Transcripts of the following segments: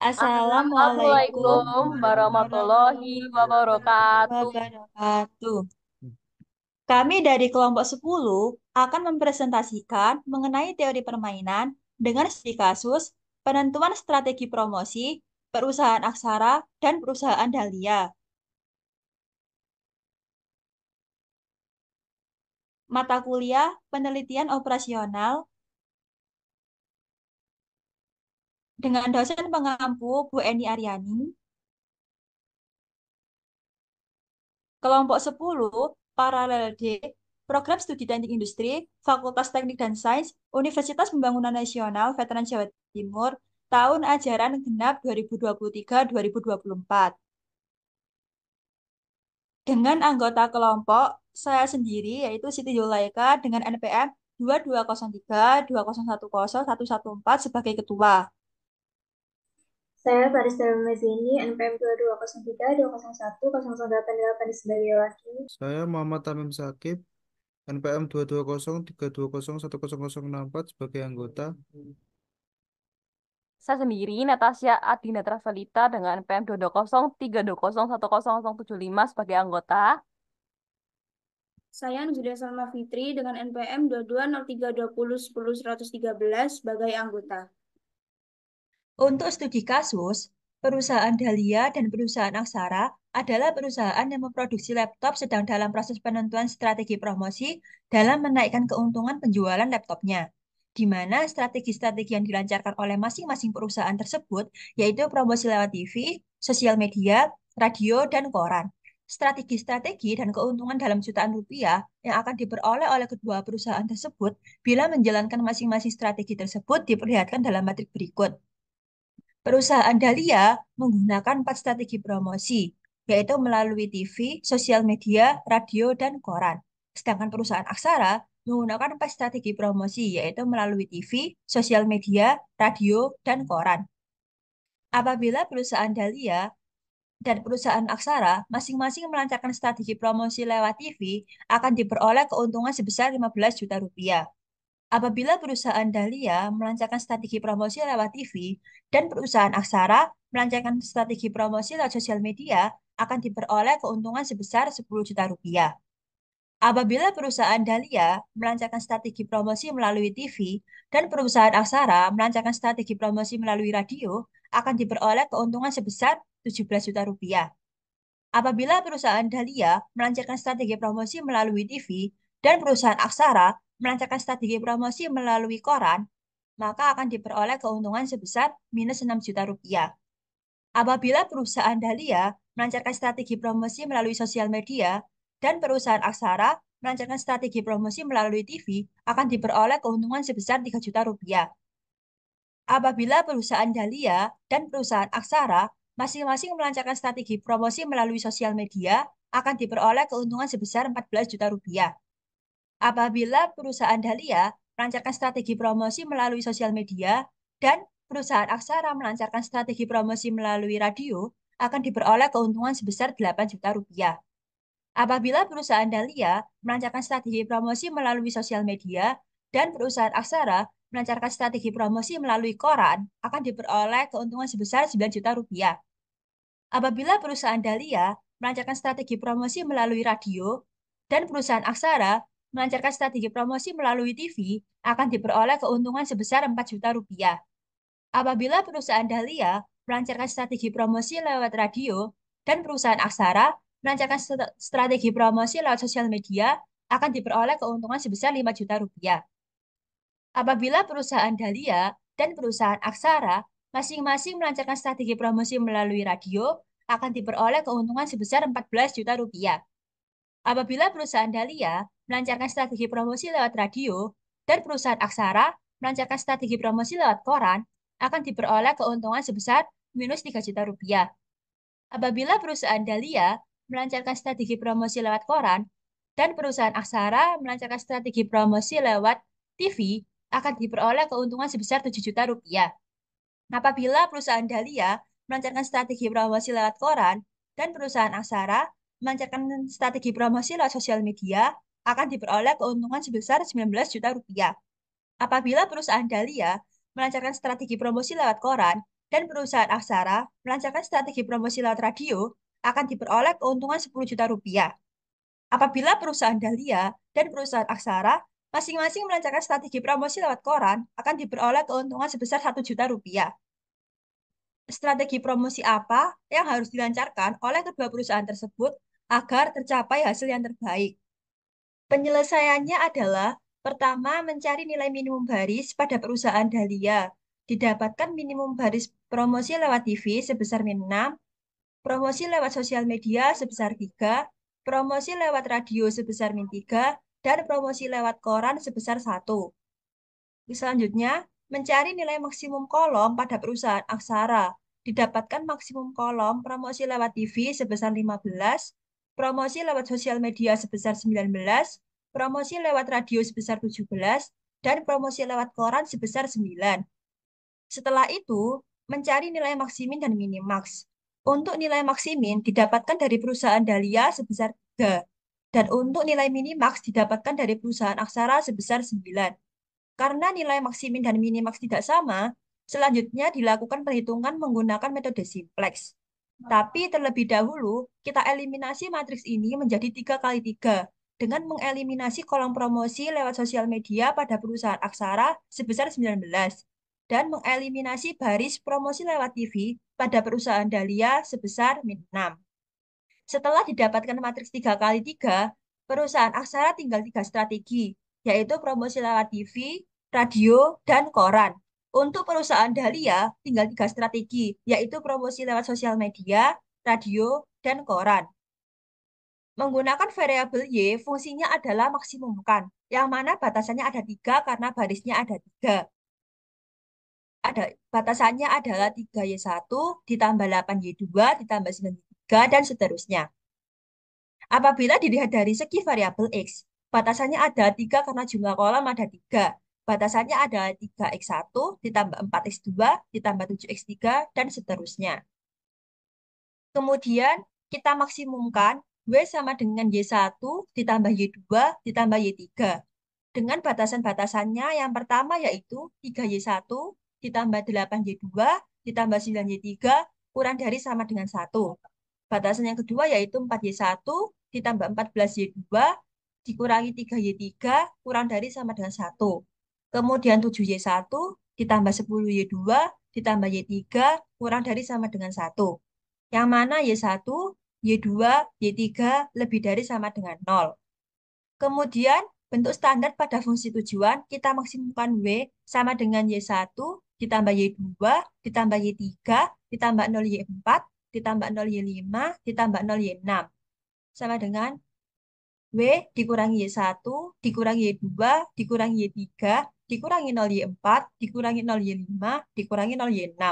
Assalamualaikum Assalamualaikum warahmatullahi warahmatullahi wabarakatuh. wabarakatuh. Kami dari kelompok 10 akan mempresentasikan mengenai teori permainan dengan studi kasus, penentuan strategi promosi, perusahaan Aksara, dan perusahaan Dahlia. Mata kuliah penelitian operasional dengan dosen pengampu Bu Eni Aryani. Kelompok 10, Paralel D, Program Studi Teknik Industri, Fakultas Teknik dan Sains, Universitas Pembangunan Nasional, Veteran Jawa Timur, tahun ajaran genap 2023-2024. Dengan anggota kelompok, saya sendiri, yaitu Siti Yulaika dengan NPM 2203-2010-114 sebagai ketua. Saya Farista Mazini, NPM 2203-201-018 sebagai wakil. Saya Muhammad Tamim Sakib, NPM 220-320-10064 sebagai anggota. Saya sendiri, Natasha Adina Travelita dengan PM 220-320-10075 sebagai anggota. Saya Nuzulia Salma Fitri dengan NPM 220320101113 sebagai anggota. Untuk studi kasus, perusahaan Dahlia dan perusahaan Aksara adalah perusahaan yang memproduksi laptop sedang dalam proses penentuan strategi promosi dalam menaikkan keuntungan penjualan laptopnya, di mana strategi-strategi yang dilancarkan oleh masing-masing perusahaan tersebut yaitu promosi lewat TV, sosial media, radio, dan koran. Strategi-strategi dan keuntungan dalam jutaan rupiah yang akan diperoleh oleh kedua perusahaan tersebut bila menjalankan masing-masing strategi tersebut diperlihatkan dalam matrik berikut. Perusahaan Dahlia menggunakan 4 strategi promosi, yaitu melalui TV, sosial media, radio, dan koran. Sedangkan perusahaan Aksara menggunakan 4 strategi promosi, yaitu melalui TV, sosial media, radio, dan koran. Apabila perusahaan Dahlia dan perusahaan Aksara masing-masing melancarkan strategi promosi lewat TV, akan diperoleh keuntungan sebesar 15 juta rupiah. Apabila perusahaan Dahlia melancarkan strategi promosi lewat TV dan perusahaan Aksara melancarkan strategi promosi lewat sosial media, akan diperoleh keuntungan sebesar 10 juta rupiah. Apabila perusahaan Dahlia melancarkan strategi promosi melalui TV dan perusahaan Aksara melancarkan strategi promosi melalui radio, akan diperoleh keuntungan sebesar 17 juta rupiah. Apabila perusahaan Dahlia melancarkan strategi promosi melalui TV dan perusahaan Aksara melancarkan strategi promosi melalui koran, maka akan diperoleh keuntungan sebesar minus 6 juta rupiah. Apabila perusahaan Dahlia melancarkan strategi promosi melalui sosial media dan perusahaan Aksara melancarkan strategi promosi melalui TV, akan diperoleh keuntungan sebesar 3 juta rupiah. Apabila perusahaan Dahlia dan perusahaan Aksara masing-masing melancarkan strategi promosi melalui sosial media, akan diperoleh keuntungan sebesar 14 juta rupiah. Apabila perusahaan Dahlia melancarkan strategi promosi melalui sosial media dan perusahaan Aksara melancarkan strategi promosi melalui radio, akan diperoleh keuntungan sebesar 8 juta rupiah. Apabila perusahaan Dahlia melancarkan strategi promosi melalui sosial media dan perusahaan Aksara melancarkan strategi promosi melalui koran, akan diperoleh keuntungan sebesar 9 juta rupiah. Apabila perusahaan Dahlia melancarkan strategi promosi melalui radio dan perusahaan Aksara melancarkan strategi promosi melalui TV, akan diperoleh keuntungan sebesar 4 juta rupiah. Apabila perusahaan Dahlia melancarkan strategi promosi lewat radio dan perusahaan Aksara melancarkan strategi promosi lewat sosial media, akan diperoleh keuntungan sebesar 5 juta rupiah. Apabila perusahaan Dahlia dan perusahaan Aksara masing-masing melancarkan strategi promosi melalui radio, akan diperoleh keuntungan sebesar 14 juta rupiah. Apabila perusahaan Dahlia melancarkan strategi promosi lewat radio dan perusahaan Aksara melancarkan strategi promosi lewat koran, akan diperoleh keuntungan sebesar minus 3 juta rupiah. Apabila perusahaan Dahlia melancarkan strategi promosi lewat koran dan perusahaan Aksara melancarkan strategi promosi lewat TV, akan diperoleh keuntungan sebesar 7 juta rupiah. Apabila perusahaan Dahlia melancarkan strategi promosi lewat koran dan perusahaan Aksara melancarkan strategi promosi lewat sosial media, akan diperoleh keuntungan sebesar 19 juta rupiah. Apabila perusahaan Dahlia melancarkan strategi promosi lewat koran dan perusahaan aksara melancarkan strategi promosi lewat radio, akan diperoleh keuntungan 10 juta rupiah. Apabila perusahaan Dahlia dan perusahaan aksara masing-masing melancarkan strategi promosi lewat koran, akan diperoleh keuntungan sebesar 1 juta rupiah. Strategi promosi apa yang harus dilancarkan oleh kedua perusahaan tersebut agar tercapai hasil yang terbaik? Penyelesaiannya adalah pertama, mencari nilai minimum baris pada perusahaan Dahlia. Didapatkan minimum baris promosi lewat TV sebesar min 6, promosi lewat sosial media sebesar 3, promosi lewat radio sebesar min 3, dan promosi lewat koran sebesar 1. Selanjutnya, mencari nilai maksimum kolom pada perusahaan aksara. Didapatkan maksimum kolom promosi lewat TV sebesar 15, promosi lewat sosial media sebesar 19, promosi lewat radio sebesar 17, dan promosi lewat koran sebesar 9. Setelah itu, mencari nilai maksimin dan minimaks. Untuk nilai maksimin didapatkan dari perusahaan Dahlia sebesar 3, dan untuk nilai minimaks didapatkan dari perusahaan aksara sebesar 9. Karena nilai maksimin dan minimaks tidak sama, selanjutnya dilakukan perhitungan menggunakan metode simplex. Tapi terlebih dahulu, kita eliminasi matriks ini menjadi 3 kali 3 dengan mengeliminasi kolom promosi lewat sosial media pada perusahaan aksara sebesar 19 dan mengeliminasi baris promosi lewat TV pada perusahaan Dahlia sebesar min 6. Setelah didapatkan matriks 3 kali 3, perusahaan aksara tinggal 3 strategi, yaitu promosi lewat TV, radio, dan koran. Untuk perusahaan Dahlia, tinggal 3 strategi, yaitu promosi lewat sosial media, radio, dan koran. Menggunakan variabel Y, fungsinya adalah maksimumkan, yang mana batasannya ada 3 karena barisnya ada 3. Batasannya adalah 3Y1 ditambah 8Y2 ditambah 9Y3 dan seterusnya. Apabila dilihat dari segi variabel X, batasannya ada 3 karena jumlah kolom ada 3. Batasannya adalah 3X1 ditambah 4X2 ditambah 7X3 dan seterusnya. Kemudian kita maksimumkan W sama dengan Y1 ditambah Y2 ditambah Y3. Dengan batasan-batasannya yang pertama yaitu 3Y1 ditambah 8Y2 ditambah 9Y3 kurang dari sama dengan 1. Batasan yang kedua yaitu 4Y1 ditambah 14Y2 dikurangi 3Y3 kurang dari sama dengan 1. Kemudian 7Y1 ditambah 10Y2 ditambah Y3 kurang dari sama dengan 1. Yang mana Y1, Y2, Y3 lebih dari sama dengan 0. Kemudian bentuk standar pada fungsi tujuan kita maksimumkan W sama dengan Y1 ditambah Y2 ditambah Y3 ditambah 0Y4 ditambah 0Y5 ditambah 0Y6 sama dengan W dikurangi Y1 dikurangi Y2 dikurangi Y3 dikurangi 0Y4 dikurangi 0Y5 dikurangi 0Y6.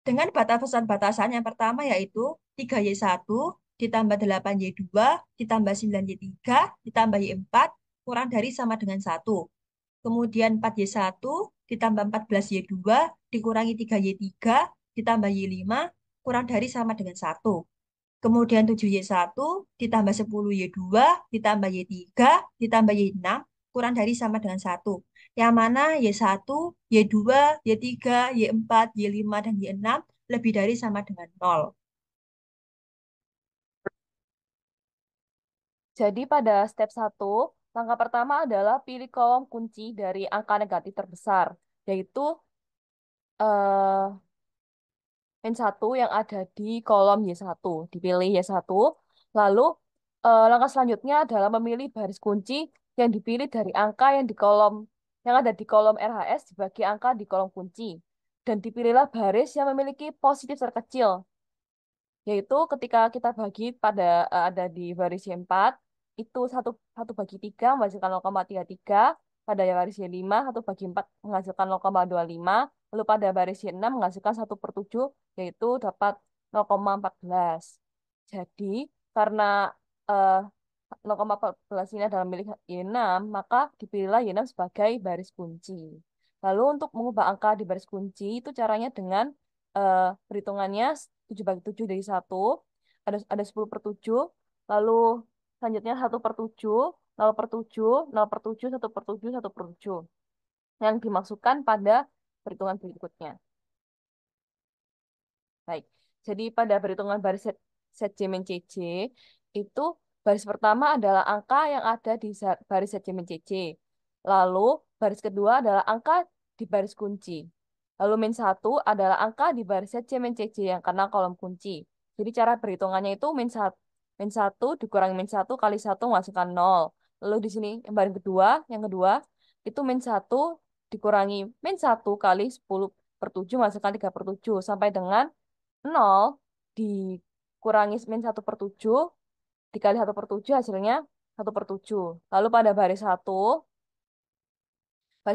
Dengan batasan-batasan yang pertama yaitu 3Y1 ditambah 8Y2 ditambah 9Y3 ditambah Y4 kurang dari sama dengan 1. Kemudian 4Y1 ditambah 14Y2 dikurangi 3Y3 ditambah Y5 kurang dari sama dengan 1. Kemudian 7Y1 ditambah 10Y2 ditambah Y3 ditambah Y6 kurang dari sama dengan 1. Yang mana Y1, Y2, Y3, Y4, Y5, dan Y6 lebih dari sama dengan 0. Jadi pada step 1, langkah pertama adalah pilih kolom kunci dari angka negatif terbesar, yaitu eh, N1 yang ada di kolom Y1. Dipilih Y1. Lalu langkah selanjutnya adalah memilih baris kunci yang dipilih dari angka yang ada di kolom RHS dibagi angka di kolom kunci. Dan dipilihlah baris yang memiliki positif terkecil, yaitu ketika kita bagi pada ada di baris Y4 itu 1/3 menghasilkan 0,33, pada baris Y5 1/4 menghasilkan 0,25, lalu pada baris Y6 menghasilkan 1/7 yaitu dapat 0,14. Jadi karena eh, 0,14 ini adalah milik Y6, maka dipilihlah Y6 sebagai baris kunci. Lalu untuk mengubah angka di baris kunci itu caranya dengan perhitungannya 7/7 dari 1, ada 10/7, lalu selanjutnya 1/7, 0/7, 0/7, 1/7, 1/7 yang dimaksudkan pada perhitungan berikutnya. Baik, jadi pada perhitungan baris set J min CJ, itu baris pertama adalah angka yang ada di baris set J min CJ. Lalu baris kedua adalah angka di baris kunci. Lalu min 1 adalah angka di baris set J min CJ yang kena kolom kunci. Jadi cara perhitungannya itu min 1 dikurangi min 1 kali 1 masukkan 0. Lalu di sini yang kedua itu min 1 dikurangi min 1 kali 10/7 masukkan 3/7 sampai dengan 0 dikurangi min 1/7 dikali 1/7 hasilnya 1/7. Lalu pada baris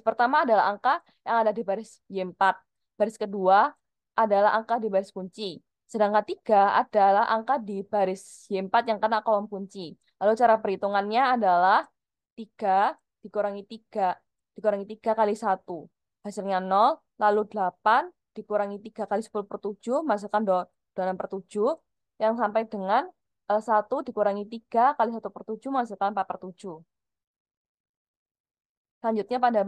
pertama adalah angka yang ada di baris Y4. Baris kedua adalah angka di baris kunci. Sedangkan 3 adalah angka di baris Y4 yang kena kolom kunci. Lalu cara perhitungannya adalah 3 dikurangi 3 kali 1. Hasilnya 0. Lalu 8 dikurangi 3 kali 10/7 masukkan 26/7 yang sampai dengan 1 dikurangi 3 kali 1/7 masukkan 4/7. Selanjutnya pada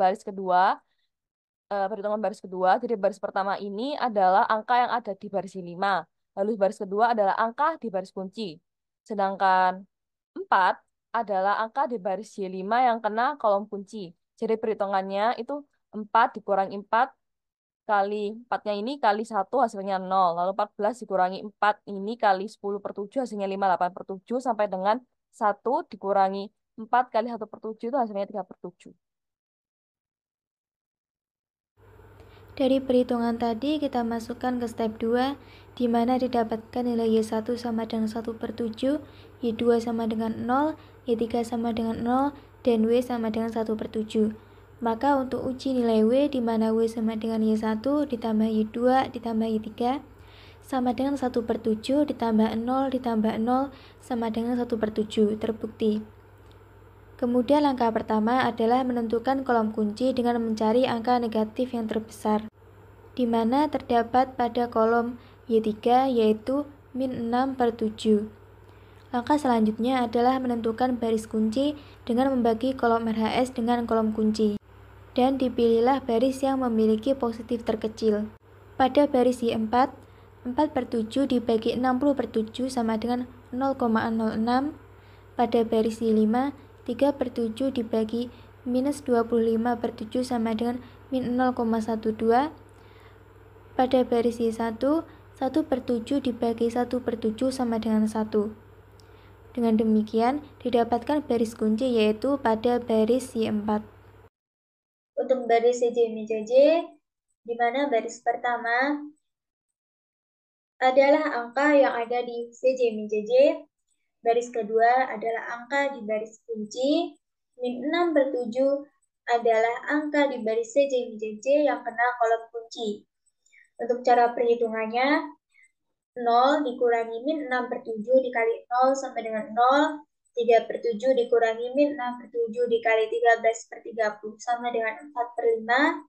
perhitungan baris kedua, jadi baris pertama ini adalah angka yang ada di baris 5. Lalu baris kedua adalah angka di baris kunci. Sedangkan 4 adalah angka di baris Y5 yang kena kolom kunci. Jadi perhitungannya itu 4 dikurangi 4 kali 4-nya ini kali 1 hasilnya 0. Lalu 14 dikurangi 4 ini kali 10/7 hasilnya 5/8/7 sampai dengan 1 dikurangi 4 kali 1/7 itu hasilnya 3/7. Dari perhitungan tadi kita masukkan ke step 2, di mana didapatkan nilai Y1 sama dengan 1/7, Y2 sama dengan 0, Y3 sama dengan 0, dan W sama dengan 1/7. Maka untuk uji nilai W, di mana W sama dengan Y1 ditambah Y2 ditambah Y3 sama dengan 1/7 ditambah 0 ditambah 0 sama dengan 1/7, terbukti. Kemudian langkah pertama adalah menentukan kolom kunci dengan mencari angka negatif yang terbesar, di mana terdapat pada kolom Y3 yaitu min 6/7. Langkah selanjutnya adalah menentukan baris kunci dengan membagi kolom RHS dengan kolom kunci, dan dipilihlah baris yang memiliki positif terkecil. Pada baris Y4, 4/7 dibagi 60/7 sama dengan 0,06. Pada baris Y5, 3/7 dibagi minus 25/7 sama dengan min 0,12. Pada baris Y1, 1/7 dibagi 1/7 sama dengan 1. Dengan demikian, didapatkan baris kunci yaitu pada baris Y4. Untuk baris CJ min CJ, di mana baris pertama adalah angka yang ada di CJ min CJ, baris kedua adalah angka di baris kunci, min 6/7 adalah angka di baris CJ min CJ yang kena kolom kunci. Untuk cara perhitungannya, 0 dikurangi min 6/7 dikali 0 sampai dengan 0, 3/7 dikurangi min 6/7 dikali 13/30 sama dengan 4/5,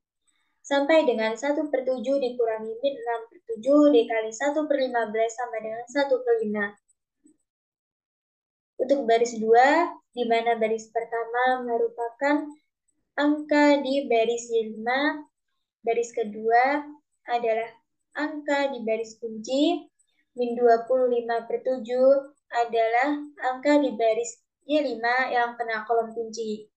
sampai dengan 1/7 dikurangi min 6/7 dikali 1/15 sama dengan 1/5. Untuk baris 2, di mana baris pertama merupakan angka di baris Y5, baris kedua adalah angka di baris kunci, min 25/7 adalah angka di baris Y5 yang kena kolom kunci.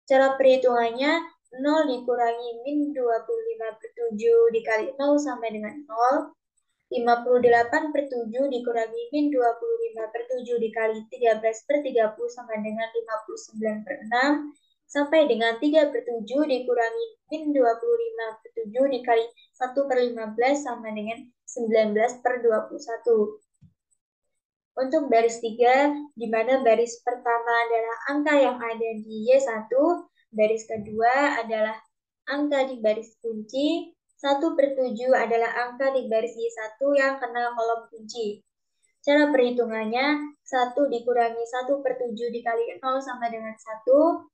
Cara perhitungannya, 0 dikurangi min 25/7 dikali 0 sampai dengan 0, 58/7 dikurangi min 25/7 dikali 13/30 sama dengan 59/6, sampai dengan 3/7 dikurangi min 25/7 dikali 1/15 sama dengan 19/21. Untuk baris 3, di mana baris pertama adalah angka yang ada di Y1, baris kedua adalah angka di baris kunci, 1/7 adalah angka di baris Y1 yang kena kolom kunci. Cara perhitungannya, 1 dikurangi 1/7 dikali 0 sama dengan 1,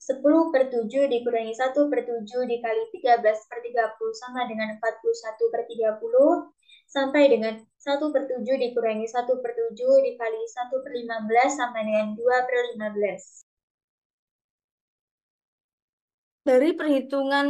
10/7 dikurangi 1/7 dikali 13/30 sama dengan 41/30, sampai dengan 1/7 dikurangi 1/7 dikali 1/15 sama dengan 2/15. Dari perhitungan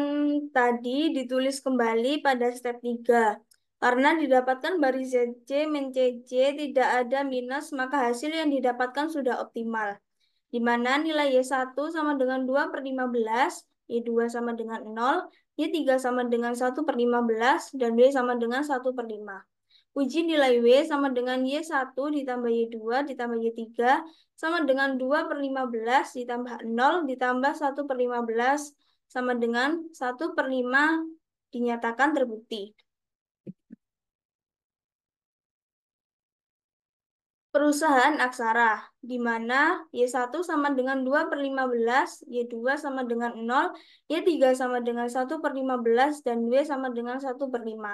tadi ditulis kembali pada step 3. Karena didapatkan baris ZC min CC tidak ada minus, maka hasil yang didapatkan sudah optimal. Di mana nilai Y1 sama dengan 2 per 15, Y2 sama dengan 0, Y3 sama dengan 1 per 15, dan W sama dengan 1 per 5. Uji nilai W sama dengan Y1 ditambah Y2 ditambah Y3 sama dengan 2 per 15 ditambah 0 ditambah 1 per 15 sama dengan 1 per 5 dinyatakan terbukti. Perusahaan aksara, di mana Y1 sama dengan 2 per 15, Y2 sama dengan 0, Y3 sama dengan 1 per 15, dan W sama dengan 1 per 5.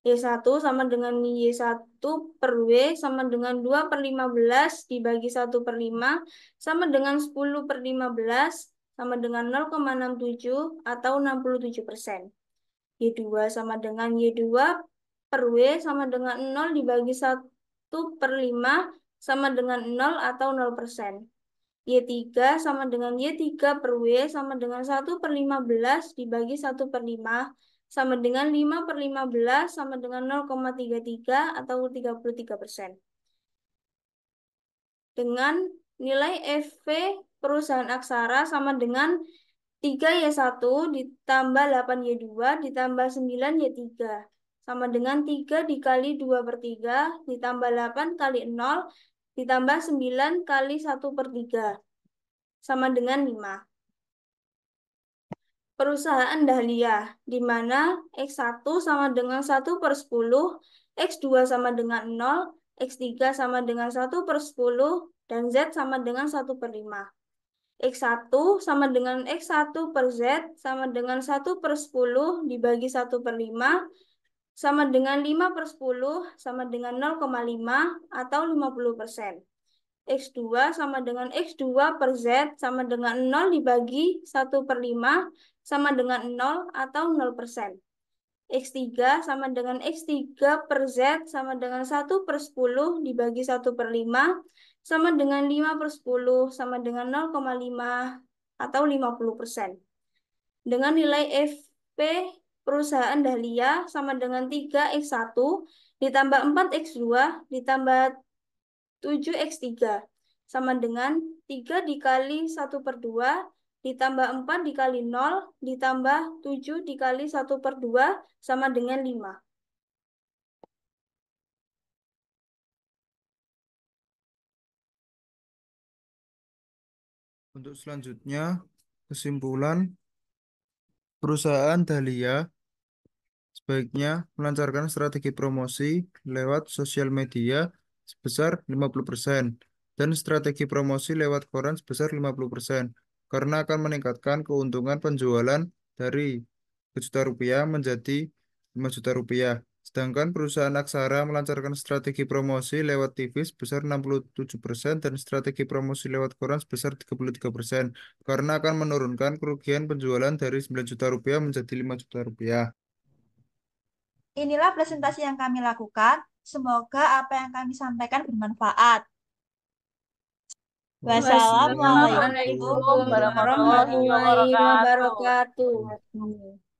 Y1 sama dengan Y1 per W sama dengan 2 per 15 dibagi 1 per 5 sama dengan 10 per 15 sama dengan 0,67 atau 67%. Y2 sama dengan Y2 per W sama dengan 0 dibagi 1 per 5 sama dengan 0 atau 0%. Y3 sama dengan Y3 per W sama dengan 1 per 15 dibagi 1 per 5 sama dengan 5 per 15 sama dengan 0,33 atau 33%. Dengan nilai FV perusahaan aksara sama dengan 3Y1 ditambah 8Y2 ditambah 9Y3 sama dengan 3 dikali 2 per 3 ditambah 8 kali 0 ditambah 9 kali 1 per 3 sama dengan 5. Perusahaan Dahlia, di mana X1 sama dengan 1 per 10, X2 sama dengan 0, X3 sama dengan 1 per 10, dan Z sama dengan 1 per 5. X1 sama dengan X1 per Z sama dengan 1 per 10 dibagi 1 per 5 sama dengan 5 per 10 sama dengan 0,5 atau 50%. X2 sama dengan X2 per Z sama dengan 0 dibagi 1 per 5 sama dengan 0 atau 0%. X3 sama dengan X3 per Z sama dengan 1 per 10 dibagi 1 per 5 sama dengan 5 per 10 sama dengan 0,5 atau 50%. Dengan nilai FP perusahaan Dahlia sama dengan 3X1 ditambah 4X2 ditambah 7X3 sama dengan 3 dikali 1 per 2 ditambah 4 dikali 0 ditambah 7 dikali 1 per 2 sama dengan 5. Untuk selanjutnya, kesimpulan perusahaan Dahlia sebaiknya melancarkan strategi promosi lewat sosial media sebesar 50% dan strategi promosi lewat koran sebesar 50% karena akan meningkatkan keuntungan penjualan dari Rp1 juta menjadi Rp5 juta. Sedangkan perusahaan Aksara melancarkan strategi promosi lewat TV sebesar 67% dan strategi promosi lewat koran sebesar 33% karena akan menurunkan kerugian penjualan dari Rp9 juta menjadi Rp5 juta. Inilah presentasi yang kami lakukan. Semoga apa yang kami sampaikan bermanfaat. Wassalamualaikum Wassalamualaikum warahmatullahi warahmatullahi wabarakatuh. wabarakatuh.